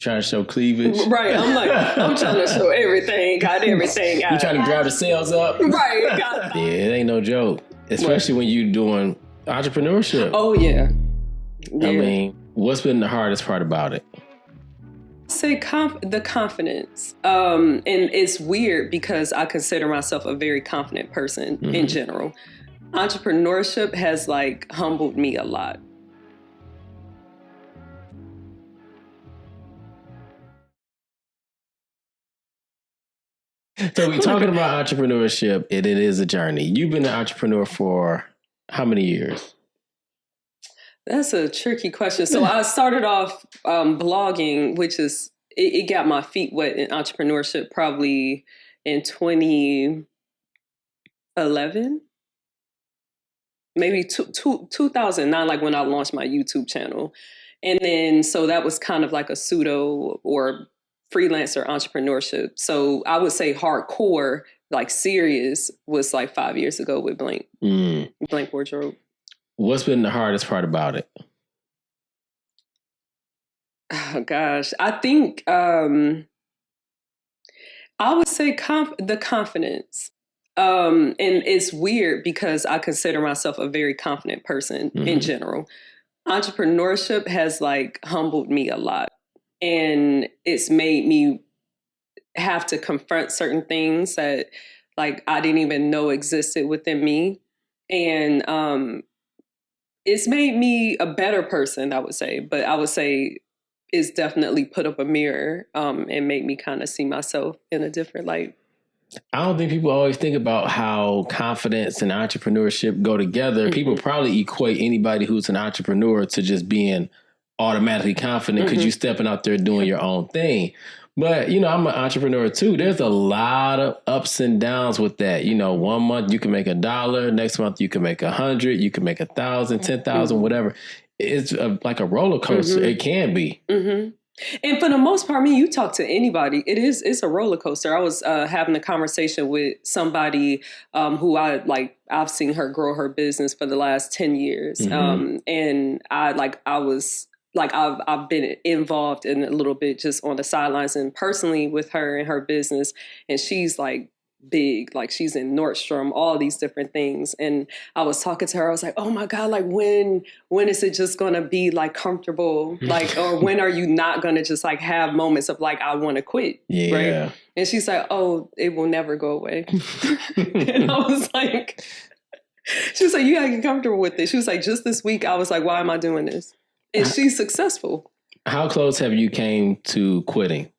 Trying to show cleavage. Right. I'm like, I'm trying to show everything. Got everything. You trying to grab the sales up? Right. Yeah, it ain't no joke. Especially when you're doing entrepreneurship. Oh, yeah. I mean, what's been the hardest part about it? Say the confidence. And it's weird because I consider myself a very confident person in general. Entrepreneurship has like humbled me a lot. So we're talking about entrepreneurship, and it is a journey. You've been an entrepreneur for how many years? That's a tricky question. So I started off blogging, which is, it got my feet wet in entrepreneurship probably in 2011, maybe 2009, like when I launched my YouTube channel. And then, so that was kind of like a pseudo or freelancer entrepreneurship. So I would say hardcore, like serious, was like 5 years ago with Blank Wardrobe. What's been the hardest part about it? Oh gosh, I think I would say the confidence. And it's weird because I consider myself a very confident person in general. Entrepreneurship has like humbled me a lot. And it's made me have to confront certain things that like I didn't even know existed within me. And it's made me a better person, I would say. But I would say it's definitely put up a mirror and made me kind of see myself in a different light. I don't think people always think about how confidence and entrepreneurship go together. People probably equate anybody who's an entrepreneur to just being automatically confident because you're stepping out there doing your own thing. But, you know, I'm an entrepreneur too. There's a lot of ups and downs with that. You know, 1 month you can make $1, next month you can make 100, you can make 1,000, 10,000, whatever. It's like a roller coaster. It can be. And for the most part, you talk to anybody, it's a roller coaster. I was having a conversation with somebody who I've seen her grow her business for the last 10 years. And I've been involved in a little bit just on the sidelines and personally with her and her business. And she's like big, like she's in Nordstrom, all these different things. And I was talking to her, I was like, oh my God, like when is it just going to be like comfortable? Like, or when are you not going to just like have moments of like, I want to quit. Yeah. Right. And she's like, oh, it will never go away. And I was like, she was like, you gotta get comfortable with it. She was like, just this week, I was like, why am I doing this? And she's successful. How close have you came to quitting?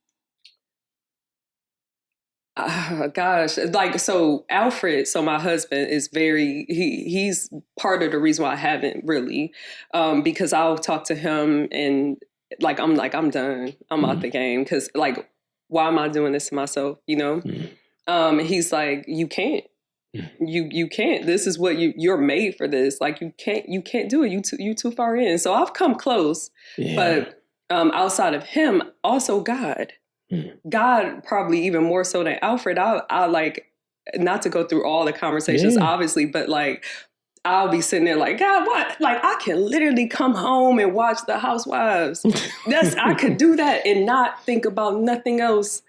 Gosh, like, so Alfred, so my husband is he's part of the reason why I haven't really, because I'll talk to him and I'm done. I'm out the game. Cause like, why am I doing this to myself? You know? He's like, you can't. You can't. This is what you're made for this. Like you can't do it. You too far in. So I've come close, but outside of him, also God. God probably even more so than Alfred. I like, not to go through all the conversations, obviously, but like I'll be sitting there like, God, what? Like I can literally come home and watch The Housewives. I could do that and not think about nothing else.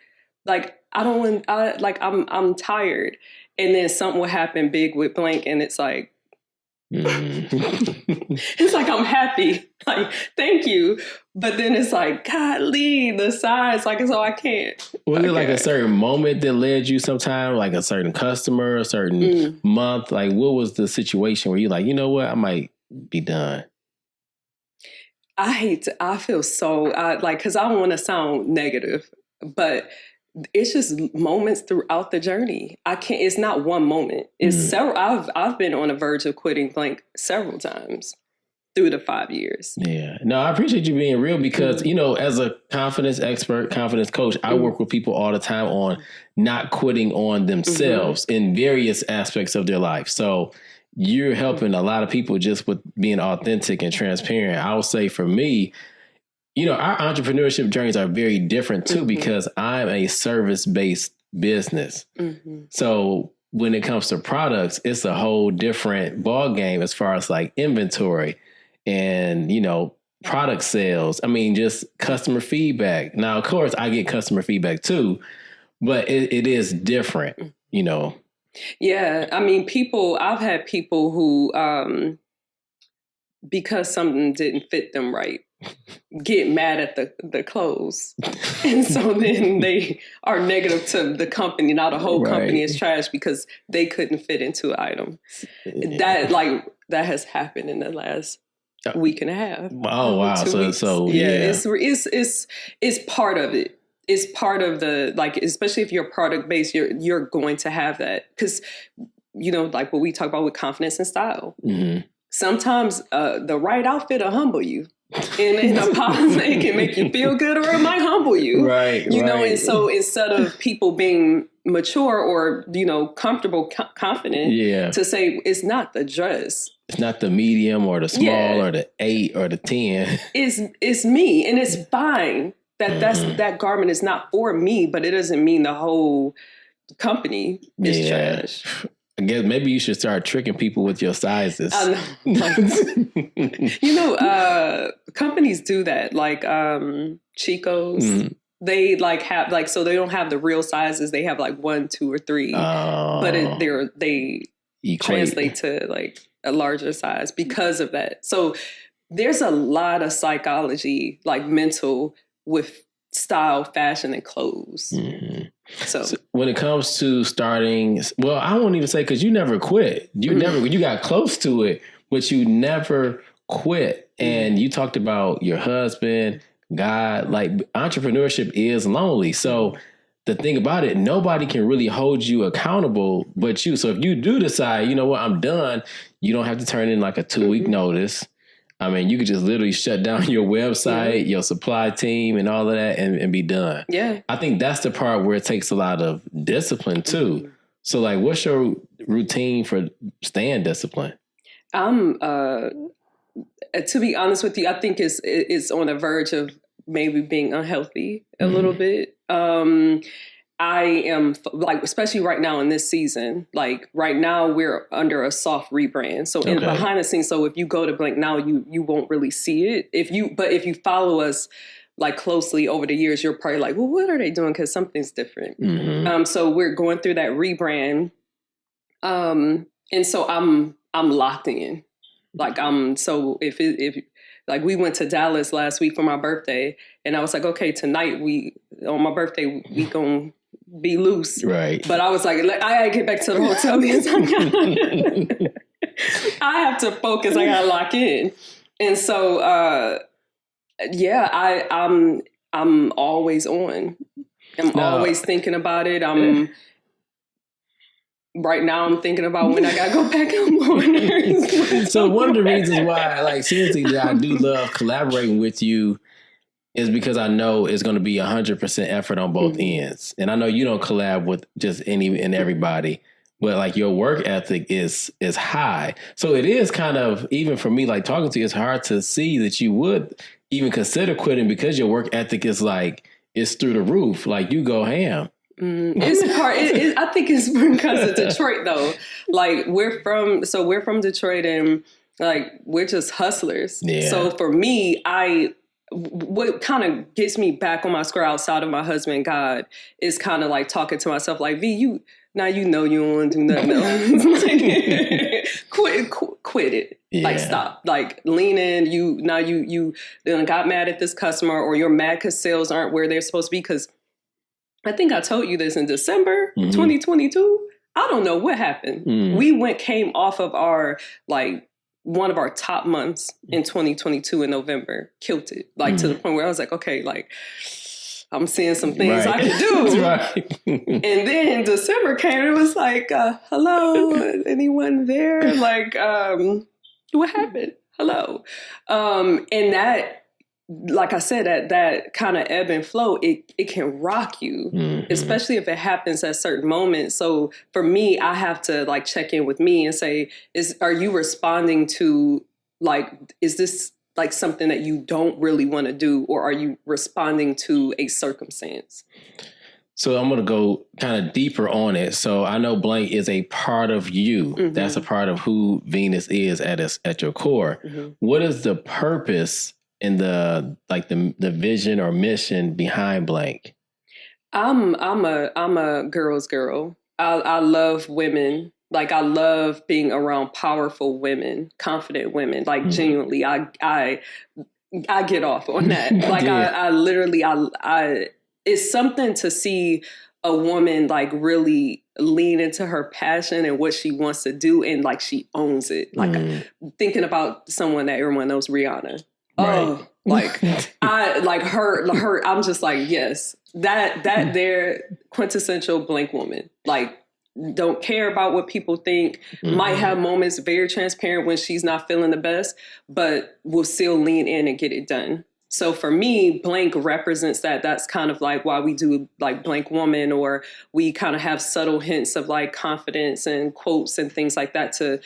Like I'm tired. And then something will happen big with Blank and it's like, it's like, I'm happy. Like, thank you. But then it's like, golly, the size, like, so I can't. Was it like a certain moment that led you sometime, like a certain customer, a certain month? Like, what was the situation where you're like, you know what, I might be done? I feel so, because I don't want to sound negative, but it's just moments throughout the journey. It's not one moment. It's several. I've been on the verge of quitting Blank several times through the 5 years. Yeah. No, I appreciate you being real because, you know, as a confidence expert, confidence coach, I work with people all the time on not quitting on themselves in various aspects of their life. So you're helping a lot of people just with being authentic and transparent. I will say for me, you know, our entrepreneurship journeys are very different too, because I'm a service-based business. So when it comes to products, it's a whole different ball game as far as like inventory and, you know, product sales. I mean, just customer feedback. Now, of course, I get customer feedback too, but it is different, you know. Yeah. I mean, I've had people who, because something didn't fit them right, get mad at the clothes. And so then they are negative to the company. Now the whole company is trash because they couldn't fit into an item. That has happened in the last week and a half. Oh, wow. So yeah. It's part of it. It's part of the, like, especially if you're product based, you're going to have that. Because, you know, like what we talk about with confidence and style. Mm-hmm. Sometimes the right outfit will humble you. And in a positive, it can make you feel good or it might humble you. Right. You know, and so instead of people being mature or, you know, comfortable, confident to say it's not the dress. It's not the medium or the small or the 8 or the 10. It's me, and it's fine that garment is not for me, but it doesn't mean the whole company is trash. I guess maybe you should start tricking people with your sizes. You know, companies do that, like Chico's. Mm-hmm. They like have like, so they don't have the real sizes. They have like 1, 2, or 3, but they translate to like a larger size because of that. So there's a lot of psychology, like mental, with style, fashion, and clothes. Mm-hmm. So when it comes to starting, well, I won't even say, because you never quit. You got close to it, but you never quit. And you talked about your husband, God, like entrepreneurship is lonely. So the thing about it, nobody can really hold you accountable but you. So if you do decide, you know what, I'm done, you don't have to turn in like a 2-week notice. I mean, you could just literally shut down your website, your supply team, and all of that, and be done. Yeah. I think that's the part where it takes a lot of discipline too. Mm-hmm. So like, what's your routine for staying disciplined? To be honest with you, I think it's on the verge of maybe being unhealthy a little bit. I am like, especially right now in this season, like right now we're under a soft rebrand. So in behind the scenes, so if you go to Blank now, you won't really see it. If you follow us like closely over the years, you're probably like, well, what are they doing? Because something's different. Mm-hmm. So we're going through that rebrand. And so I'm locked in. Like so if like we went to Dallas last week for my birthday, and I was like, okay, tonight on my birthday we gonna be loose, right? But I was like, I gotta get back to the hotel because I have to focus. I gotta lock in, and so I'm always on. I'm always thinking about it. Right now, I'm thinking about when I gotta go back on mornings. So one of the reasons why, like, seriously, that I do love collaborating with you is because I know it's going to be 100% effort on both ends. And I know you don't collab with just any and everybody, but like your work ethic is high. So it is kind of, even for me, like talking to you, it's hard to see that you would even consider quitting because your work ethic is like, it's through the roof. Like you go ham. It's part. I think it's because of Detroit, though. Like we're from Detroit, and like we're just hustlers. Yeah. So for me, what kind of gets me back on my square outside of my husband, God, is kind of like talking to myself, like V, you don't want to do nothing else. Like, quit it. Yeah. Like stop. Like lean in. You got mad at this customer, or you're mad because sales aren't where they're supposed to be. Because I think I told you this in December 2022. I don't know what happened. We came off of our, like, one of our top months in 2022 in November, killed it. Like to the point where I was like, okay, like I'm seeing some things I can do. Right. And then December came and it was like, hello, anyone there? Like, what happened? Hello. And that, like I said, that kind of ebb and flow, it can rock you, especially if it happens at certain moments. So for me, I have to like check in with me and say, are you responding to, like, is this like something that you don't really want to do, or are you responding to a circumstance? So I'm going to go kind of deeper on it. So I know Blank is a part of you. Mm-hmm. That's a part of who Venus is at your core. Mm-hmm. What is the purpose the vision or mission behind blank? I'm a girl's girl. I love women. Like I love being around powerful women, confident women. Like genuinely, I get off on that. Like Yeah. I literally it's something to see a woman like really lean into her passion and what she wants to do, and like she owns it. Like thinking about someone that everyone knows, Rihanna. Right. Oh, like I like her. I'm just like, yes, that they're quintessential blank woman. Like don't care about what people think. Might have moments, very transparent when she's not feeling the best, but will still lean in and get it done. So for me, blank represents that. That's kind of like why we do like blank woman, or we kind of have subtle hints of like confidence and quotes and things like that to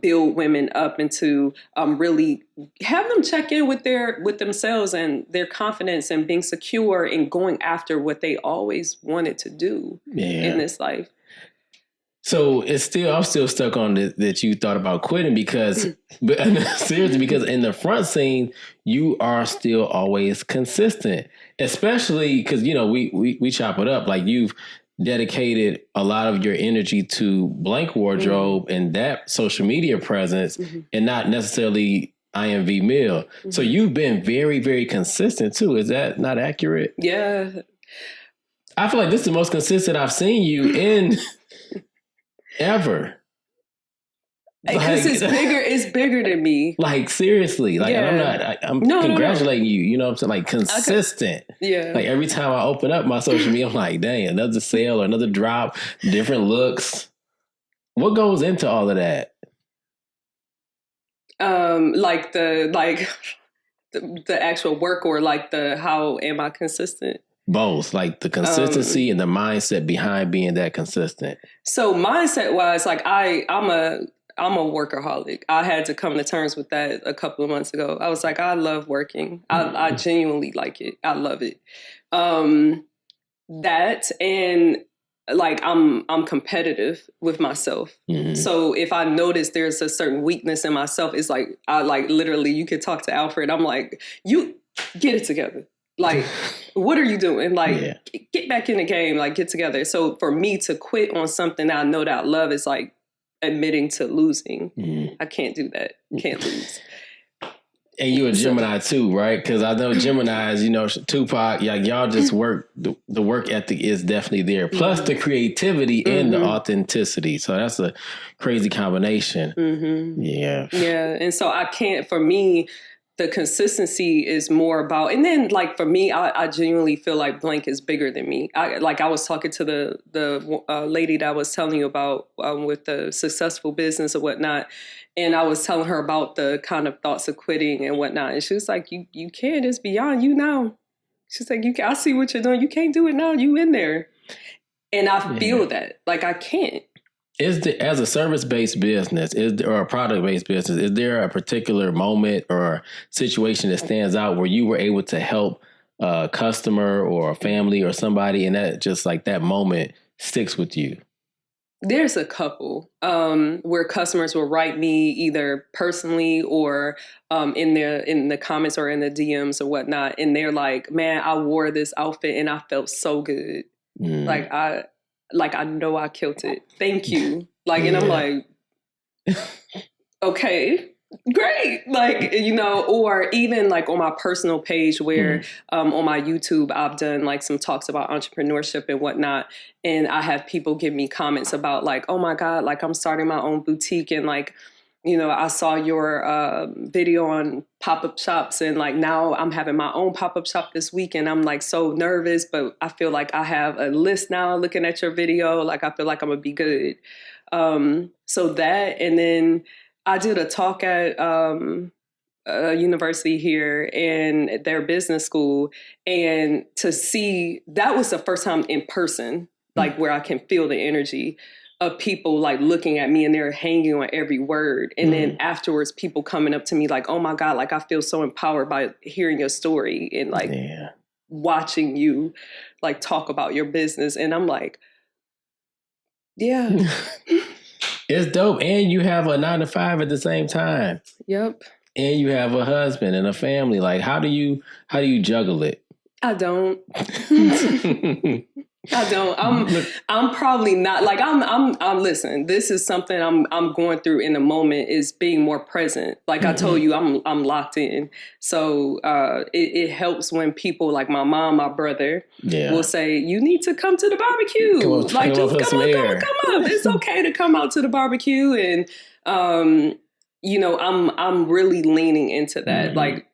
build women up and to really have them check in with themselves and their confidence and being secure and going after what they always wanted to do in this life. So I'm still stuck on that you thought about quitting because, seriously, because in the front scene, you are still always consistent, especially because, we chop it up. Like you've dedicated a lot of your energy to Blank Wardrobe and that social media presence and not necessarily iamvmil. So you've been very, very consistent too. Is that not accurate? Yeah. I feel like this is the most consistent I've seen you in ever. Because it's bigger than me. Like seriously. Like I'm congratulating you. You know what I'm saying? Like consistent. Okay. Yeah. Like every time I open up my social media, I'm like, dang, another sale or another drop, different looks. What goes into all of that? Like the actual work, or like how am I consistent? Both, like the consistency and the mindset behind being that consistent. So mindset wise, like I'm a workaholic. I had to come to terms with that a couple of months ago. I was like, I love working. I genuinely like it. I love it. That and like I'm competitive with myself. So if I notice there's a certain weakness in myself, it's like I like literally you could talk to Alfred. I'm like, you get it together. Like, what are you doing? Like, get back in the game, like get together. So for me to quit on something that I know that I love is like admitting to losing. I can't do that. Can't lose. And you a Gemini too, right? Because I know Geminis, Tupac, y'all just work, the work ethic is definitely there. Plus the creativity and the authenticity. So that's a crazy combination. Yeah. Yeah. And so I can't, for me, the consistency is more about, and then like for me, I genuinely feel like blank is bigger than me. I was talking to the lady that I was telling you about with the successful business or whatnot. And I was telling her about the kind of thoughts of quitting and whatnot. And she was like, you can't, it's beyond you now. She's like, I see what you're doing. You can't do it now. You in there. And I feel that like I can't. As a service-based business, or a product-based business, is there a particular moment or situation that stands out where you were able to help a customer or a family or somebody, and that just like that moment sticks with you? There's a couple where customers will write me either personally or in the comments or in the DMs or whatnot, and they're like, "Man, I wore this outfit and I felt so good. Like I know I killed it. Thank you." Like, and I'm like, okay, great. Like, or even like on my personal page where on my YouTube, I've done like some talks about entrepreneurship and whatnot. And I have people give me comments about like, oh my God, like I'm starting my own boutique. And like, I saw your video on pop-up shops, and like now I'm having my own pop-up shop this week, and I'm like so nervous, but I feel like I have a list now looking at your video. Like I feel like I'm gonna be good. So that, and then I did a talk at a university here in their business school, and to see, that was the first time in person, like where I can feel the energy of people like looking at me and they're hanging on every word. And then afterwards, people coming up to me like, oh my God, like I feel so empowered by hearing your story and like watching you like talk about your business. And I'm like, yeah. It's dope. And you have a 9 to 5 at the same time. Yep. and you have a husband and a family. Like, how do you juggle it? I don't. I don't. I'm probably not like I'm listen, this is something I'm going through in the moment, is being more present. Like I told you, I'm locked in. So it helps when people like my mom, my brother will say, you need to come to the barbecue. Just come up. It's okay to come out to the barbecue. And I'm really leaning into that. Like,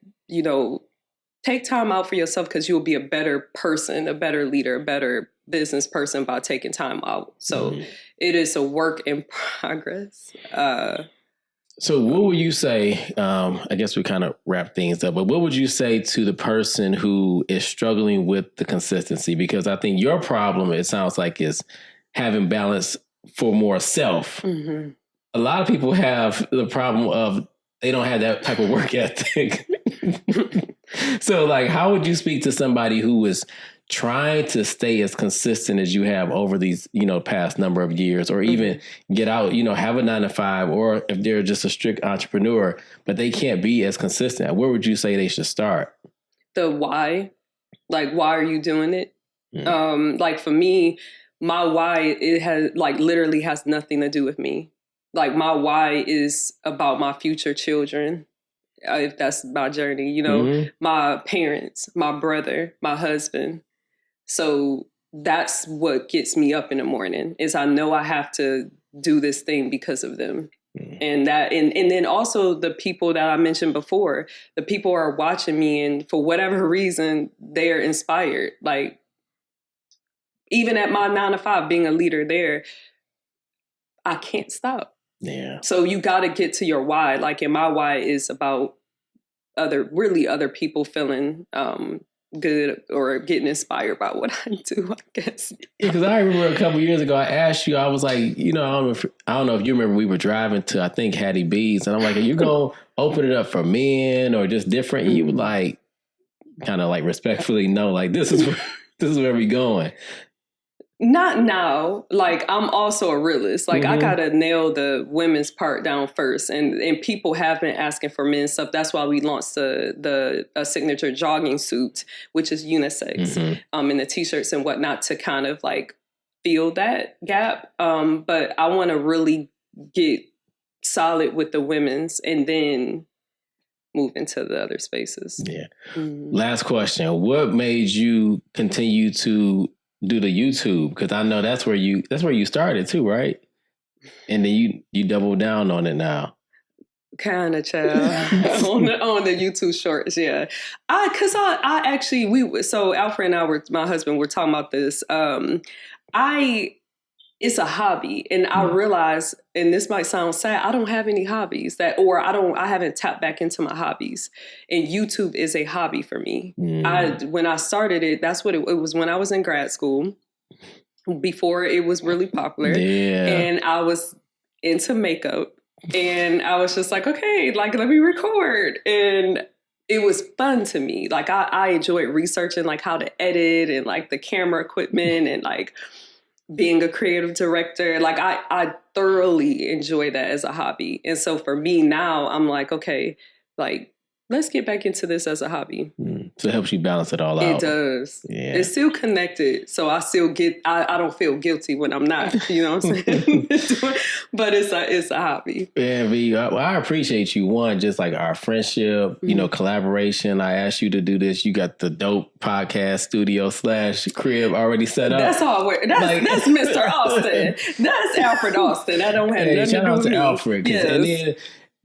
take time out for yourself, because you'll be a better person, a better leader, a better business person by taking time out. So it is a work in progress. So what would you say, I guess we kind of wrap things up, but what would you say to the person who is struggling with the consistency? Because I think your problem, it sounds like, is having balance for more self. Mm-hmm. A lot of people have the problem of they don't have that type of work ethic. So like, how would you speak to somebody who is trying to stay as consistent as you have over these, past number of years, or even get out, have a 9-to-5, or if they're just a strict entrepreneur, but they can't be as consistent? Where would you say they should start? The why, like, why are you doing it? Like for me, my why, it has literally has nothing to do with me. Like my why is about my future children. If that's my journey, my parents, my brother, my husband. So that's what gets me up in the morning, is I know I have to do this thing because of them. And then also the people that I mentioned before, the people are watching me, and for whatever reason, they're inspired. Like even at my 9-to-5, being a leader there, I can't stop. Yeah. So you got to get to your why. Like, and my why is about other people feeling good or getting inspired by what I do, I guess. Yeah, because I remember a couple of years ago, I asked you, I was like, I don't know if you remember, we were driving to, I think, Hattie B's, and I'm like, are you going to open it up for men or just different? And you were like, kind of like respectfully, no, like this is where we going. Not now. Like, I'm also a realist. Like, I gotta nail the women's part down first. And people have been asking for men's stuff. That's why we launched the signature jogging suit, which is unisex, and the t-shirts and whatnot, to kind of like fill that gap. But I want to really get solid with the women's and then move into the other spaces. Yeah. Last question. What made you continue to do the YouTube? Because I know that's where you started too, right? And then you double down on it now. Kind of, child. on the YouTube shorts, yeah. I actually, so Alfred and I my husband, were talking about this. It's a hobby, and I realize, and this might sound sad, I don't have any hobbies I haven't tapped back into my hobbies, and YouTube is a hobby for me. When I started it, that's what it was, when I was in grad school, before it was really popular, and I was into makeup, and I was just like, okay, like, let me record, and it was fun to me. Like I enjoyed researching like how to edit and like the camera equipment and like being a creative director. Like I thoroughly enjoy that as a hobby. And so for me now, I'm like, okay, like, let's get back into this as a hobby. So it helps you balance it all out. It does. Yeah. It's still connected. So I still I don't feel guilty when I'm not, you know what I'm saying? But it's a hobby. Yeah, V, I appreciate you. One, just like our friendship, collaboration. I asked you to do this. You got the dope podcast studio / crib already set up. That's all. That's Mr. Austin. That's Alfred Austin. I don't have nothing to do with me. Shout out to Alfred. Yes. And then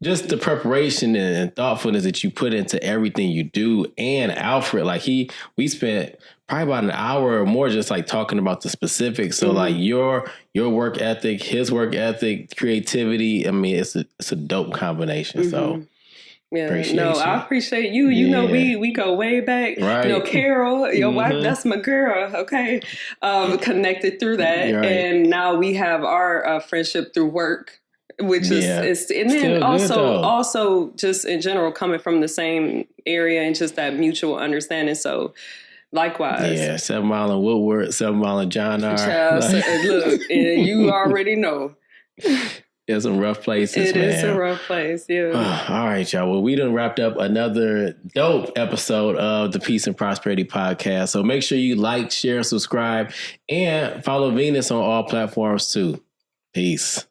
just the preparation and thoughtfulness that you put into everything you do. And Alfred, like we spent probably about an hour or more just like talking about the specifics. So like your work ethic, his work ethic, creativity. I mean, it's a dope combination. So yeah, I appreciate you. You know, we go way back. Right. Carol, your wife, that's my girl. Okay. Connected through that. Right. And now we have our friendship through work, which is and then also just in general coming from the same area and just that mutual understanding. So likewise. Yeah, 7 Mile and Woodward, 7 Mile and John R. Child, look, and you already know. It's some rough places, It man. is a rough place, yeah. All right, y'all. Well, we done wrapped up another dope episode of the Peace and Prosperity Podcast. So make sure you like, share, subscribe, and follow Venus on all platforms too. Peace.